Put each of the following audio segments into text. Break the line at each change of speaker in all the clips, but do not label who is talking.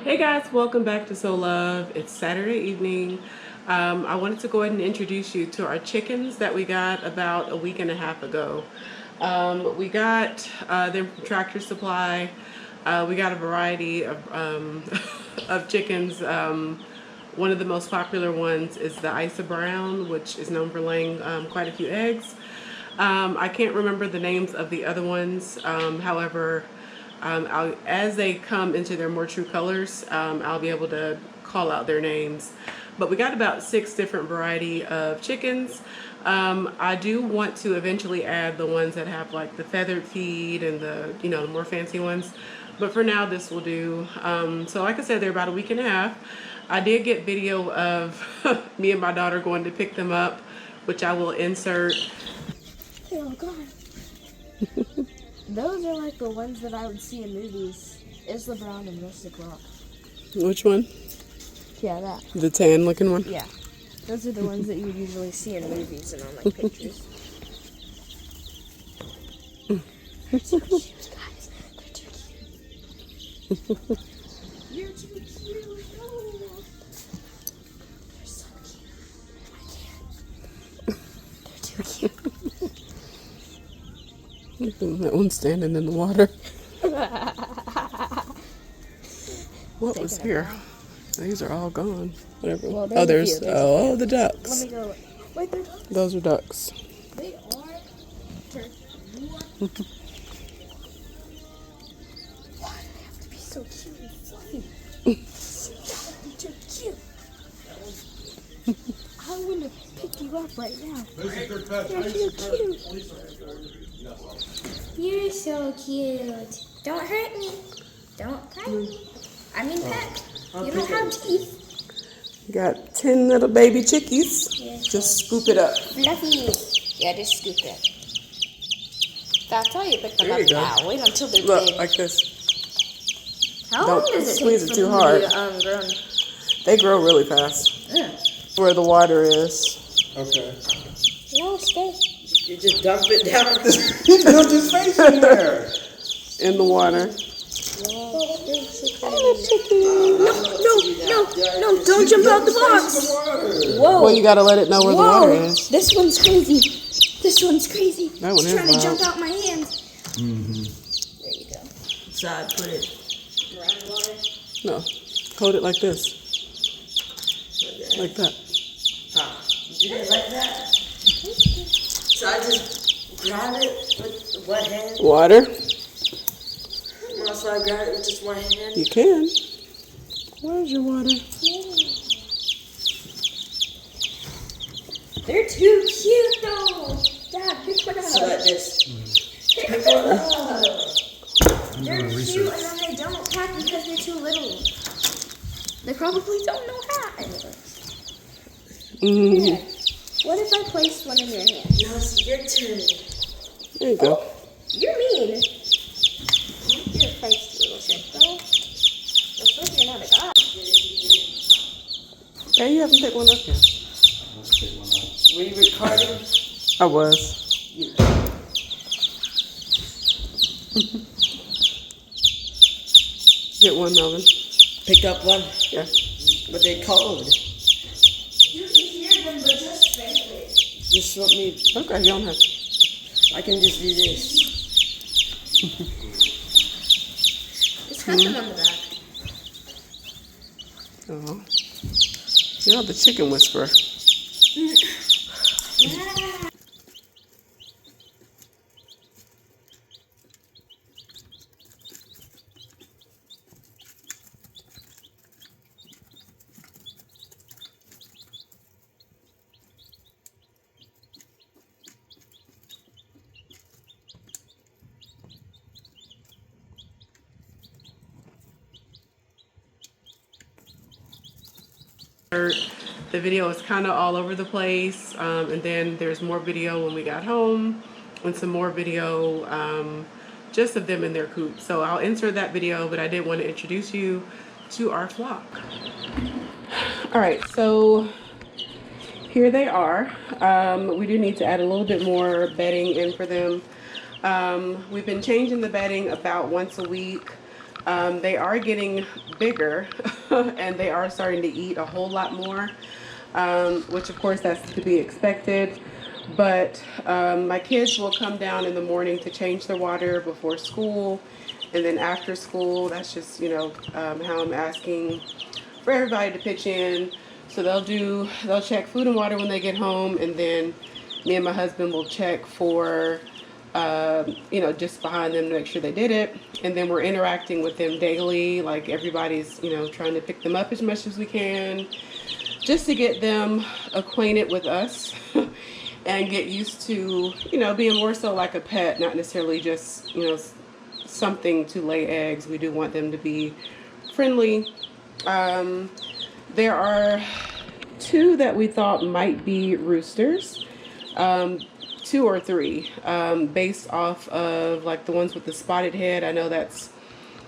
Hey guys, welcome back to So Love. It's Saturday evening. I wanted to go ahead and introduce you to our chickens that we got about a week and a half ago. We got them from Tractor Supply. We got a variety of of chickens. One of the most popular ones is the Isa Brown, which is known for laying quite a few eggs. I can't remember the names of the other ones. However, as they come into their more true colors, I'll be able to call out their names. But we got about 6 different variety of chickens. I do want to eventually add the ones that have like the feathered feed and the more fancy ones. But for now, this will do. So like I said, they're about a week and a half. I did get video of me and my daughter going to pick them up, which I will insert.
Oh god. Those are like the ones that I would see in movies. Isla Brown and Rustic Rock.
Which one?
Yeah, that.
The tan looking one?
Yeah. Those are the ones that you would usually see in movies and on like pictures. They're too cute, guys. They're too cute. You're too cute. No. They're so cute. I can't. They're too cute.
That one's standing in the water. What was here? These are all gone. Whatever.
Well,
There's the ducks.
Let me go. Wait, they're ducks.
Those are ducks.
They are turkey. What? Why do they have to be so cute and fluffy? They're too cute. I'm gonna pick you up right now. You're too cute. You're so cute. Don't hurt me. Don't bite me. I mean peck. You don't have teeth.
You got 10 little baby chickies.
Yes.
Just scoop it up.
Fluffy. Yeah, just scoop it. That's how you pick them
There
up
you go.
now. Wait until they're
Look,
big.
like this.
How
Don't
long does it
squeeze
take
it
for
too
them
hard.
to be grown?
They grow really fast.
Yeah.
Where the water is.
Okay.
No, stay.
You just dump it down. You dump his face in there.
In the water.
No, don't jump out the box. Whoa.
Well, you gotta let it know where the water is.
This one's crazy. This one's crazy.
That one
It's
is
trying to
wild.
jump out my hand. There you go.
Side, put it.
Around water.
No. Hold it like this. Like that.
You didn't like that? So I just grab it with one hand.
Water.
So I grab it with just one hand.
You can. Where's your water?
They're too cute though. Dad, pick one up.
So like this.
Pick one up. They're cute and then they don't pack because they're too little. They probably don't know how.
Mm.
What if I placed one in your hand?
Now it's your turn.
There you go.
You're mean. You're a feisty little shit, though. I suppose you're not a god.
Hey, you haven't picked one up yet.
Were you recording?
I was. Get one, Melvin.
Pick up one.
Yeah.
But they cold.
You can hear them, but just faintly.
Just let me.
Okay, you don't have to.
I can just do this.
Just cut them on the back.
Oh. You're the chicken whisperer.
Yeah.
The video is kind of all over the place, and then there's more video when we got home, and some more video just of them in their coop. So I'll insert that video, but I did want to introduce you to our flock. All right, so here they are. We do need to add a little bit more bedding in for them. We've been changing the bedding about once a week. They are getting bigger and they are starting to eat a whole lot more, which of course that's to be expected. But my kids will come down in the morning to change their water before school, and then after school, that's just, how I'm asking for everybody to pitch in. So they'll check food and water when they get home, and then me and my husband will check for, just behind them to make sure they did it. And then we're interacting with them daily, like everybody's, trying to pick them up as much as we can, just to get them acquainted with us and get used to, being more so like a pet, not necessarily just, something to lay eggs. We do want them to be friendly. There are 2 that we thought might be roosters, 2 or 3, based off of like the ones with the spotted head. I know that's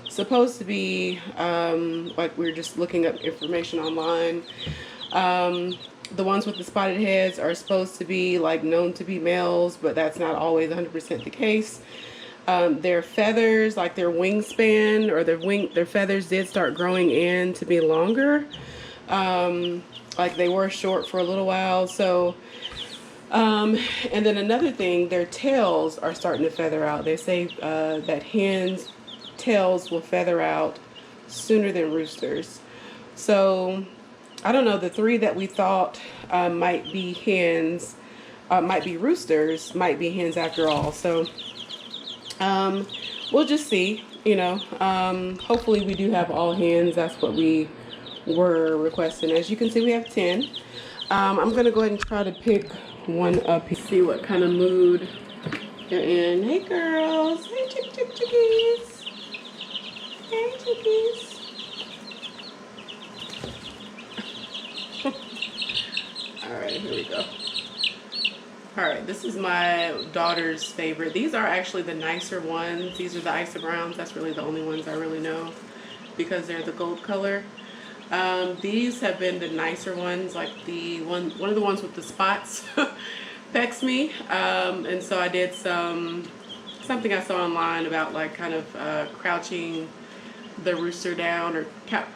supposed to be, like we were just looking up information online. The ones with the spotted heads are supposed to be like known to be males, but that's not always 100% the case. Their feathers, like their wingspan or their feathers did start growing in to be longer. Like they were short for a little while. So, and then another thing, their tails are starting to feather out. They say that hens' tails will feather out sooner than roosters. So I don't know, the 3 that we thought might be hens, might be roosters, might be hens after all. So we'll just see, hopefully we do have all hens. That's what we were requesting. As you can see, we have 10. I'm going to go ahead and try to pick one up, see what kind of mood they're in. Hey girls, hey chickies, hey chickies. All right, here we go. All right, this is my daughter's favorite. These are actually the nicer ones. These are the Isa Browns. That's really the only ones I really know because they're the gold color. These have been the nicer ones, like one of the ones with the spots pecks me. And so I did something I saw online about like kind of crouching the rooster down, or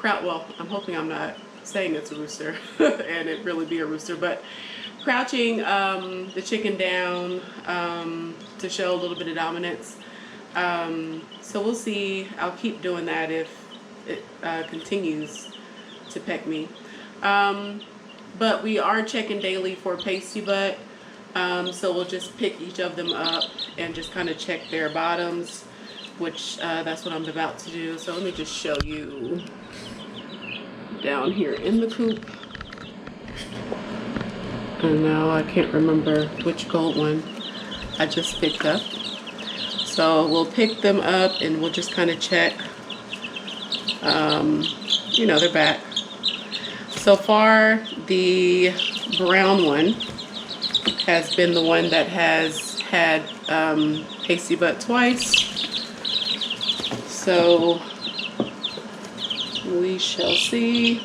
well, I'm hoping I'm not saying it's a rooster and it really be a rooster, but crouching the chicken down to show a little bit of dominance. So we'll see. I'll keep doing that if it continues to peck me. But we are checking daily for pasty butt. So we'll just pick each of them up and just kind of check their bottoms, which that's what I'm about to do. So let me just show you down here in the coop. And now I can't remember which gold one I just picked up. So we'll pick them up and we'll just kind of check. They're back. So far, the brown one has been the one that has had pasty butt twice. So we shall see.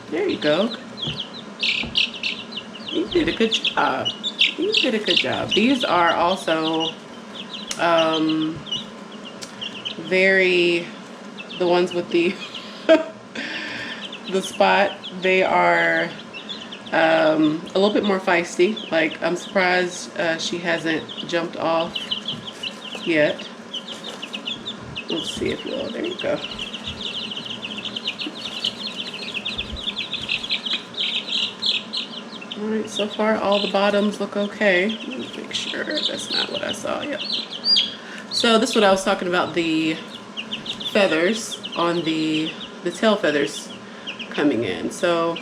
There you go. You did a good job. You did a good job. These are also the ones with the the spot. They are a little bit more feisty. Like, I'm surprised she hasn't jumped off yet. Let's see if you'll. There you go. Alright, so far all the bottoms look okay. Let me make sure that's not what I saw. Yep. So this is what I was talking about, the feathers on the tail feathers coming in. So,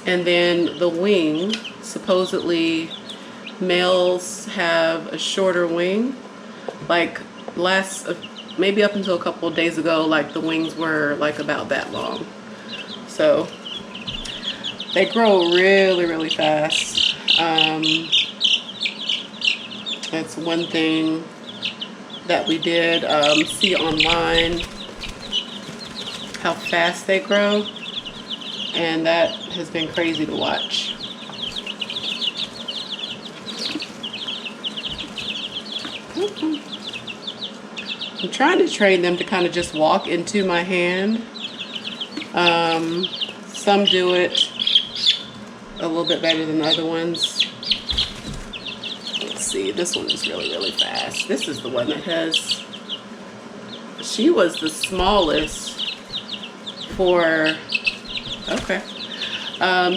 and then the wing, supposedly males have a shorter wing. Like maybe up until a couple of days ago, like the wings were like about that long. So they grow really, really fast. That's one thing that we did see online, how fast they grow, and that has been crazy to watch. I'm trying to train them to kind of just walk into my hand. Some do it a little bit better than other ones. Let's see, this one is really, really fast. This is the one that has, she was the smallest for, okay.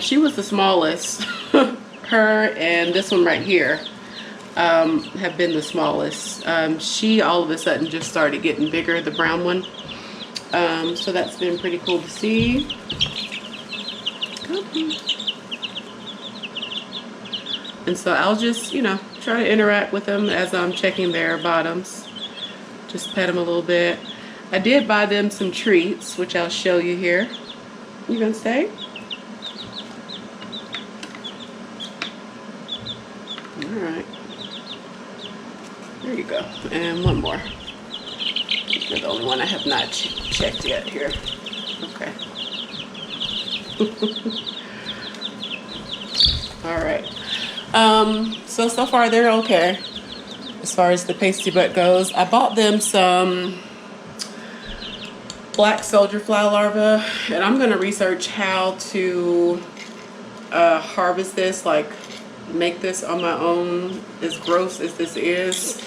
She was the smallest. Her and this one right here have been the smallest. She all of a sudden just started getting bigger, the brown one. So that's been pretty cool to see. And so I'll just, you know, try to interact with them as I'm checking their bottoms. Just pet them a little bit. I did buy them some treats, which I'll show you here. You gonna stay? All right. There you go. And one more. You're the only one I have not checked yet here. Okay. All right. So far they're okay as far as the pasty butt goes. I bought them some black soldier fly larvae, and I'm gonna research how to harvest this, like make this on my own, as gross as this is.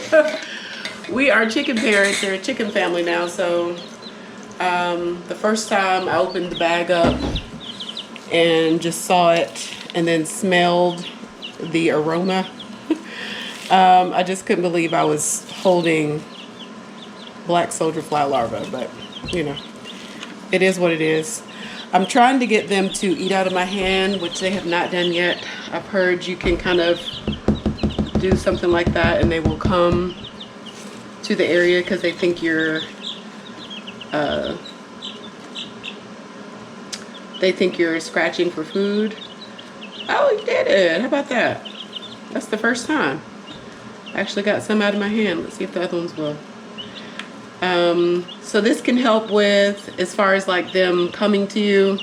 We are chicken parents, they're a chicken family now, so the first time I opened the bag up and just saw it and then smelled the aroma, I just couldn't believe I was holding black soldier fly larvae, but you know, it is what it is. I'm trying to get them to eat out of my hand, which they have not done yet. I've heard you can kind of do something like that and they will come to the area because they think you're scratching for food. Oh, he did it. How about that? That's the first time. I actually got some out of my hand. Let's see if the other ones will. So this can help with, as far as like them coming to you,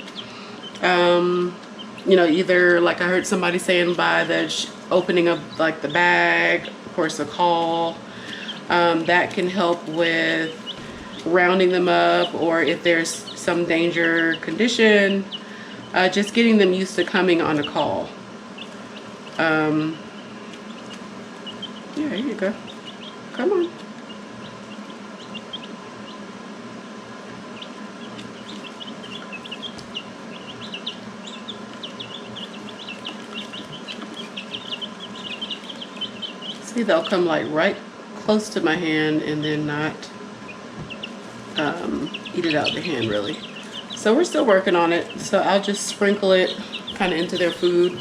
you know, either like I heard somebody saying by the opening of like the bag, of course a call, that can help with rounding them up, or if there's some danger condition, just getting them used to coming on a call. Yeah, here you go. Come on. See, they'll come like right close to my hand and then not eat it out of the hand really. So we're still working on it. So I'll just sprinkle it kind of into their food,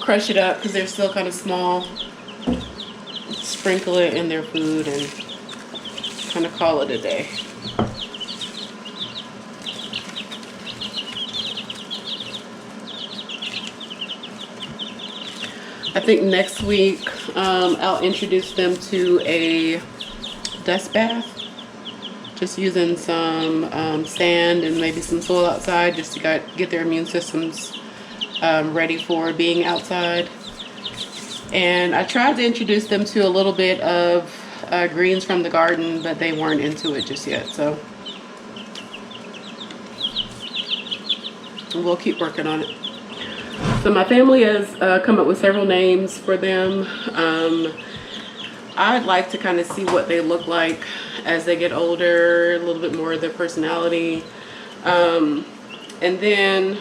crush it up because they're still kind of small, sprinkle it in their food and kind of call it a day. I think next week I'll introduce them to a dust bath, just using some sand and maybe some soil outside just to get their immune systems ready for being outside. And I tried to introduce them to a little bit of greens from the garden, but they weren't into it just yet, so we'll keep working on it. So my family has come up with several names for them. I'd like to kind of see what they look like as they get older, a little bit more of their personality. And then,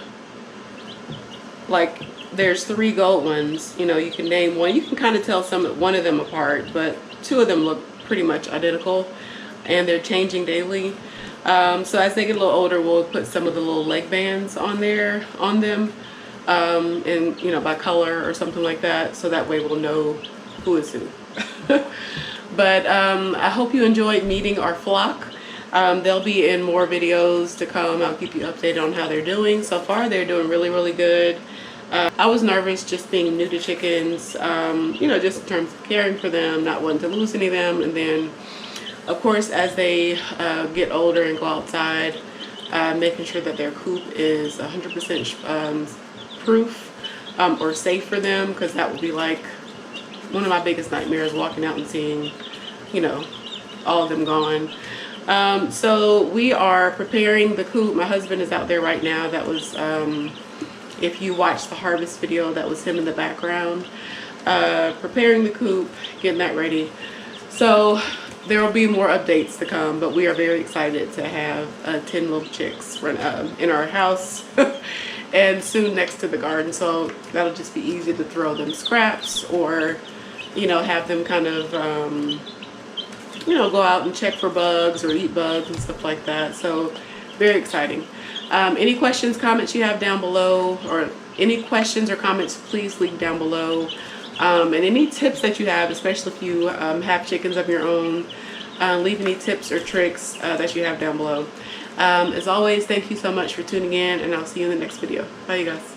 like, there's 3 gold ones. You know, you can name one. You can kind of tell one of them apart, but 2 of them look pretty much identical, and they're changing daily. So as they get a little older, we'll put some of the little leg bands on them. And you know, by color or something like that, so that way we'll know who is who. But I hope you enjoyed meeting our flock. They'll be in more videos to come. I'll keep you updated on how they're doing. So far they're doing really, really good. I was nervous just being new to chickens, you know, just in terms of caring for them, not wanting to lose any of them, and then of course as they get older and go outside, making sure that their coop is 100% proof or safe for them, because that would be like one of my biggest nightmares, walking out and seeing, you know, all of them gone. So we are preparing the coop. My husband is out there right now. That was, if you watched the harvest video, that was him in the background. Preparing the coop, getting that ready. So there will be more updates to come, but we are very excited to have 10 little chicks in our house and soon next to the garden. So that'll just be easy to throw them scraps, or, you know, have them kind of, you know, go out and check for bugs or eat bugs and stuff like that. So very exciting. Any questions, comments you have down below, or any questions or comments, please leave down below. And any tips that you have, especially if you have chickens of your own, leave any tips or tricks that you have down below. As always, thank you so much for tuning in, and I'll see you in the next video. Bye, you guys.